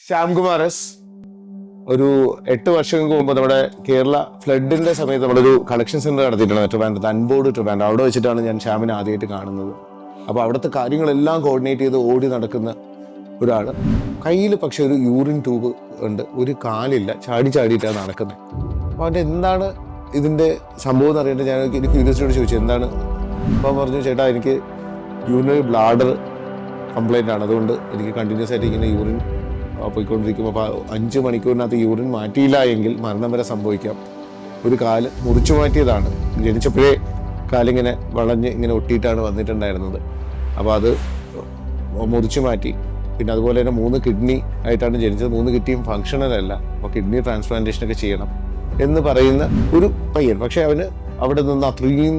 Shyamkumar S ഒരു 8 വർഷങ്ങൾക്ക് മുമ്പ് നമ്മുടെ കേരള ഫ്ലഡിന്റെ സമയത്ത് നമ്മളൊരു കളക്ഷൻ സെന്റർ നടത്തിയിട്ടുണ്ട് ട്രിവാൻഡ്രത്ത്, അൻബോർഡ് ട്രിവാൻഡ്രം. അവിടെ വെച്ചിട്ടാണ് ഞാൻ ശ്യാമിനെ ആദ്യമായിട്ട് കാണുന്നത്. അപ്പോൾ അവിടുത്തെ കാര്യങ്ങളെല്ലാം കോർഡിനേറ്റ് ചെയ്ത് ഓടി നടക്കുന്ന ഒരാൾ. കയ്യിൽ പക്ഷെ ഒരു യൂറിൻ ട്യൂബ് ഉണ്ട്, ഒരു കാലില്ല, ചാടിയിട്ടാണ് നടക്കുന്നത്. അപ്പോൾ അവൻ്റെ എന്താണ് ഇതിൻ്റെ സംഭവം എന്ന് അറിയേണ്ടത് എനിക്ക് ക്യൂരിയോസിറ്റിയോട് ചോദിച്ചു എന്താണ്. അപ്പോൾ പറഞ്ഞു, ചേട്ടാ എനിക്ക് യൂറിനറി ബ്ലാഡർ കംപ്ലൈൻ്റ് ആണ്, അതുകൊണ്ട് എനിക്ക് കണ്ടിന്യൂസ് ആയിട്ട് ഇങ്ങനെ യൂറിൻ പോയിക്കൊണ്ടിരിക്കും. അപ്പോൾ 5 മണിക്കൂറിനകത്ത് യൂറിൻ മാറ്റിയില്ല എങ്കിൽ മരണം വരെ സംഭവിക്കാം. ഒരു കാല് മുറിച്ചു മാറ്റിയതാണ്, ജനിച്ചപ്പോഴേ കാലിങ്ങനെ വളഞ്ഞ് ഇങ്ങനെ ഒട്ടിയിട്ടാണ് വന്നിട്ടുണ്ടായിരുന്നത്. അപ്പോൾ അത് മുറിച്ചു മാറ്റി. പിന്നെ അതുപോലെ തന്നെ 3 കിഡ്നി ആയിട്ടാണ് ജനിച്ചത്. 3 കിഡ്നിയും ഫങ്ഷണൽ അല്ല, അപ്പോൾ കിഡ്നി ട്രാൻസ്പ്ലാന്റേഷനൊക്കെ ചെയ്യണം എന്ന് പറയുന്ന ഒരു പയ്യൻ. പക്ഷെ അവന് അവിടെ നിന്ന് അത്രയും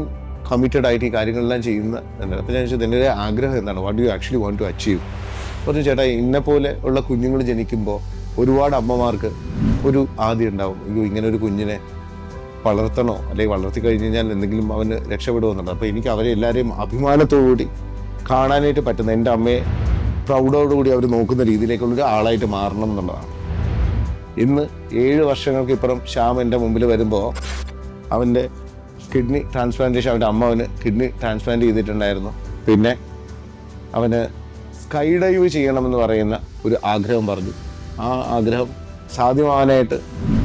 കമ്മിറ്റഡ് ആയിട്ട് ഈ കാര്യങ്ങളെല്ലാം ചെയ്യുന്ന. അപ്പോൾ ഞാൻ ചോദിച്ചത് എൻ്റെ ആഗ്രഹം എന്താണ്, what you actually want to achieve. പറഞ്ഞു, ചേട്ടാ ഇന്നെ പോലെ ഉള്ള കുഞ്ഞുങ്ങൾ ജനിക്കുമ്പോൾ ഒരുപാട് അമ്മമാർക്ക് ഒരു ആദ്യം ഉണ്ടാവും, അയ്യോ ഇങ്ങനെ ഒരു കുഞ്ഞിനെ വളർത്തണോ, അല്ലെങ്കിൽ വളർത്തി കഴിഞ്ഞ് കഴിഞ്ഞാൽ എന്തെങ്കിലും അവന് രക്ഷപ്പെടുമെന്നുണ്ട്. അപ്പോൾ എനിക്ക് അവരെ എല്ലാവരെയും അഭിമാനത്തോടുകൂടി കാണാനായിട്ട് പറ്റുന്ന, എൻ്റെ അമ്മയെ പ്രൗഡോടുകൂടി അവർ നോക്കുന്ന രീതിയിലേക്കുള്ളൊരു ആളായിട്ട് മാറണം എന്നുള്ളതാണ്. ഇന്ന് 7 വർഷങ്ങൾക്ക് ഇപ്പുറം ശ്യാം എൻ്റെ മുമ്പിൽ വരുമ്പോൾ അവൻ്റെ കിഡ്നി ട്രാൻസ്പ്ലാന്റേഷൻ, അവൻ്റെ അമ്മ അവന് കിഡ്നി ട്രാൻസ്പ്ലാന്റ് ചെയ്തിട്ടുണ്ടായിരുന്നു. പിന്നെ അവന് സ്കൈ ഡൈവ് ചെയ്യണമെന്ന് പറയുന്ന ഒരു ആഗ്രഹം പറഞ്ഞു. ആ ആഗ്രഹം സാധ്യമാവാനായിട്ട്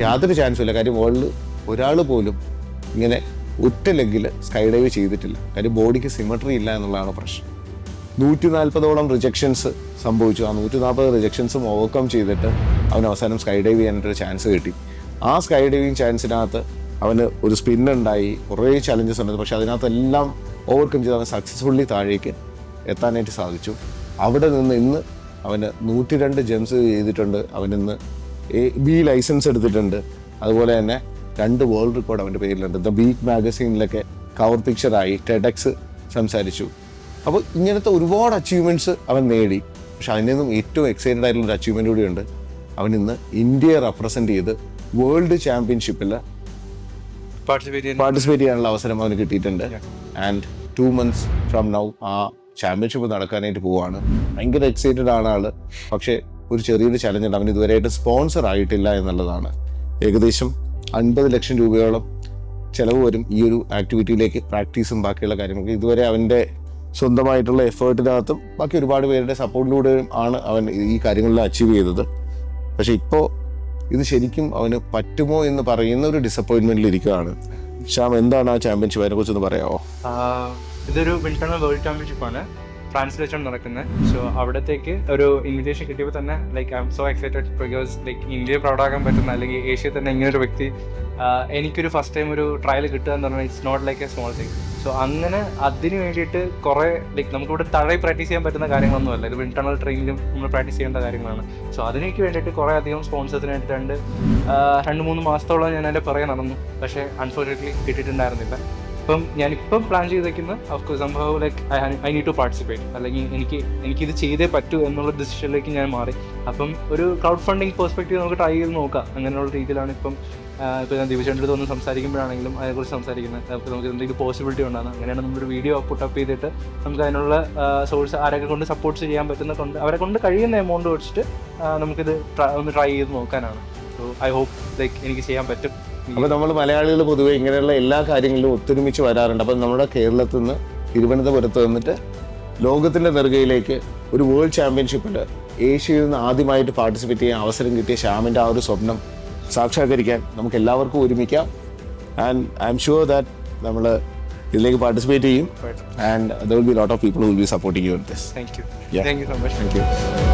യാതൊരു ചാൻസും ഇല്ല. കാര്യം വേൾഡിൽ ഒരാൾ പോലും ഇങ്ങനെ ഒറ്റ ലെഗിൽ സ്കൈ ഡൈവ് ചെയ്തിട്ടില്ല. കാര്യം ബോഡിക്ക് സിമട്രി ഇല്ല എന്നുള്ളതാണ് പ്രശ്നം. 140ഓളം റിജക്ഷൻസ് സംഭവിച്ചു. ആ 140 റിജക്ഷൻസും ഓവർകം ചെയ്തിട്ട് അവന് അവസാനം സ്കൈ ഡൈവ് ചെയ്യാനായിട്ടൊരു ചാൻസ് കിട്ടി. ആ സ്കൈ ഡൈവിങ് ചാൻസിനകത്ത് അവന് ഒരു സ്പിന്നുണ്ടായി, കുറേ ചലഞ്ചസ് ഉണ്ടായിരുന്നു. പക്ഷെ അതിനകത്തെല്ലാം ഓവർകം ചെയ്ത് അവൻ സക്സസ്ഫുള്ളി താഴേക്ക് എത്താനായിട്ട് സാധിച്ചു. അവിടെ നിന്ന് ഇന്ന് അവന് 102 ജംപ്സ് ചെയ്തിട്ടുണ്ട്. അവനിന്ന് B ലൈസൻസ് എടുത്തിട്ടുണ്ട്. അതുപോലെ തന്നെ 2 വേൾഡ് റെക്കോർഡ് അവൻ്റെ പേരിലുണ്ട്. ദ ബീക്ക് മാഗസീനിലൊക്കെ കവർ പിക്ചറായി, ടെഡെക്സ് സംസാരിച്ചു. അപ്പോൾ ഇങ്ങനത്തെ ഒരുപാട് അച്ചീവ്മെൻറ്റ്സ് അവൻ നേടി. പക്ഷെ അതിൽ നിന്നും ഏറ്റവും എക്സൈറ്റഡ് ആയിട്ടുള്ളൊരു അച്ചീവ്മെൻ്റ് കൂടിയുണ്ട്. അവൻ ഇന്ന് ഇന്ത്യയെ റെപ്രസെൻറ്റ് ചെയ്ത് വേൾഡ് ചാമ്പ്യൻഷിപ്പിൽ പാർട്ടിസിപ്പേറ്റ് ചെയ്യാനുള്ള അവസരം അവന് കിട്ടിയിട്ടുണ്ട്. ആൻഡ് 2 months ഫ്രം നൗ ആ ചാമ്പ്യൻഷിപ്പ് നടക്കാനായിട്ട് പോവുകയാണ്. ഭയങ്കര എക്സൈറ്റഡ് ആണ് ആള്. പക്ഷേ ഒരു ചെറിയൊരു ചലഞ്ച് ഉണ്ട്, അവൻ ഇതുവരെയായിട്ട് സ്പോൺസർ ആയിട്ടില്ല എന്നുള്ളതാണ്. ഏകദേശം 50 ലക്ഷം രൂപയോളം ചിലവ് വരും ഈ ഒരു ആക്ടിവിറ്റിയിലേക്ക്, പ്രാക്ടീസും ബാക്കിയുള്ള കാര്യങ്ങൾക്ക്. ഇതുവരെ അവൻ്റെ സ്വന്തമായിട്ടുള്ള എഫേർട്ടിനകത്തും ബാക്കി ഒരുപാട് പേരുടെ സപ്പോർട്ടിലൂടെയും ആണ് അവൻ ഈ കാര്യങ്ങളെല്ലാം അച്ചീവ് ചെയ്തത്. പക്ഷെ ഇപ്പോൾ ഇത് ശരിക്കും അവന് പറ്റുമോ എന്ന് പറയുന്ന ഒരു ഡിസപ്പോയിൻമെന്റിൽ ഇരിക്കുകയാണ്. ശ്യാം, എന്താണ് ആ ചാമ്പ്യൻഷിപ്പ്, അതിനെ കുറിച്ചൊന്ന് പറയാമോ? ഇതൊരു വിൽട്ടൺ വേൾഡ് ചാമ്പ്യൻഷിപ്പാണ് ഫ്രാൻസിലാണ് നടക്കുന്നത്. സോ അവിടത്തേക്ക് ഒരു ഇൻവിറ്റേഷൻ കിട്ടിയപ്പോൾ തന്നെ like I M so excited because like ഇന്ത്യയെ പ്രൗഡാക്കാൻ പറ്റുന്ന, അല്ലെങ്കിൽ ഏഷ്യയിൽ തന്നെ ഇങ്ങനൊരു വ്യക്തി എനിക്കൊരു ഫസ്റ്റ് ടൈം ഒരു ട്രയൽ കിട്ടുക എന്ന് പറഞ്ഞാൽ it's not like a small thing. So അങ്ങനെ അതിന് വേണ്ടിയിട്ട് കുറേ ലൈക്ക് നമുക്കിവിടെ താഴെ പ്രാക്ടീസ് ചെയ്യാൻ പറ്റുന്ന കാര്യങ്ങളൊന്നുമല്ല, ഇത് ഇന്റർണൽ ട്രെയിനിലും നമ്മൾ പ്രാക്ടീസ് ചെയ്യേണ്ട കാര്യങ്ങളാണ്. സോ അതിനേക്ക് വേണ്ടിയിട്ട് കുറേ അധികം സ്പോൺസേഴ്സിനായിട്ട് 2-3 മാസത്തോളം ഞാൻ എൻ്റെ പുറകെ നടന്നു. പക്ഷേ അൺഫോർച്യുനേറ്റ്ലി കിട്ടിയിട്ടുണ്ടായിരുന്നില്ല. അപ്പം ഞാനിപ്പം പ്ലാൻ ചെയ്തേക്കുന്നത് ഓഫ്കോഴ്സ് സംഭവം like I need to participate, അല്ലെങ്കിൽ എനിക്കിത് ചെയ്തേ പറ്റൂ എന്നുള്ള ഡിസിഷനിലേക്ക് ഞാൻ മാറി. അപ്പം ഒരു ക്രൗഡ് ഫണ്ടിങ് പെർസ്പെക്റ്റീവ് നമുക്ക് ട്രൈ ചെയ്ത് നോക്കാം. അങ്ങനെയുള്ള രീതിയിലാണ് ഇപ്പോൾ ഞാൻ ദിവസേൻ്റെ അടുത്ത് ഒന്ന് സംസാരിക്കുമ്പോഴാണെങ്കിലും അതിനെക്കുറിച്ച് സംസാരിക്കുന്നത്. അപ്പോൾ നമുക്ക് എന്തെങ്കിലും പോസിബിലിറ്റി ഉണ്ടാകുന്നത്, അങ്ങനെയാണ് നമ്മളൊരു വീഡിയോ പുട്ടപ്പ് ചെയ്തിട്ട് നമുക്ക് അതിനുള്ള സോഴ്സ് ആരൊക്കെ കൊണ്ട് സപ്പോർട്ട്സ് ചെയ്യാൻ പറ്റുന്ന കൊണ്ട് അവരെ കൊണ്ട് കഴിയുന്ന എമൗണ്ട് വെച്ചിട്ട് നമുക്കിത് ഒന്ന് ട്രൈ ചെയ്ത് നോക്കാനാണ്. സോ ഐ ഹോപ്പ് ലൈക്ക് എനിക്ക് ചെയ്യാൻ പറ്റും. അപ്പോൾ നമ്മൾ മലയാളികൾ പൊതുവെ ഇങ്ങനെയുള്ള എല്ലാ കാര്യങ്ങളിലും ഒത്തൊരുമിച്ച് വരാറുണ്ട്. അപ്പം നമ്മുടെ കേരളത്തിൽ നിന്ന് തിരുവനന്തപുരത്ത് നിന്നിട്ട് ലോകത്തിൻ്റെ നെറുകയിലേക്ക് ഒരു വേൾഡ് ചാമ്പ്യൻഷിപ്പിൽ ഏഷ്യയിൽ നിന്ന് ആദ്യമായിട്ട് പാർട്ടിസിപ്പേറ്റ് ചെയ്യാൻ അവസരം കിട്ടിയ ശ്യാമിൻ്റെ ആ ഒരു സ്വപ്നം സാക്ഷാത്കരിക്കാൻ നമുക്ക് എല്ലാവർക്കും ഒരുമിക്കാം. And I'm sure that നമ്മൾ ഇതിലേക്ക് പാർട്ടിസിപ്പേറ്റ് ചെയ്യും. And there will be lot of people who will be supporting you in this. Thank you so much. Thank U.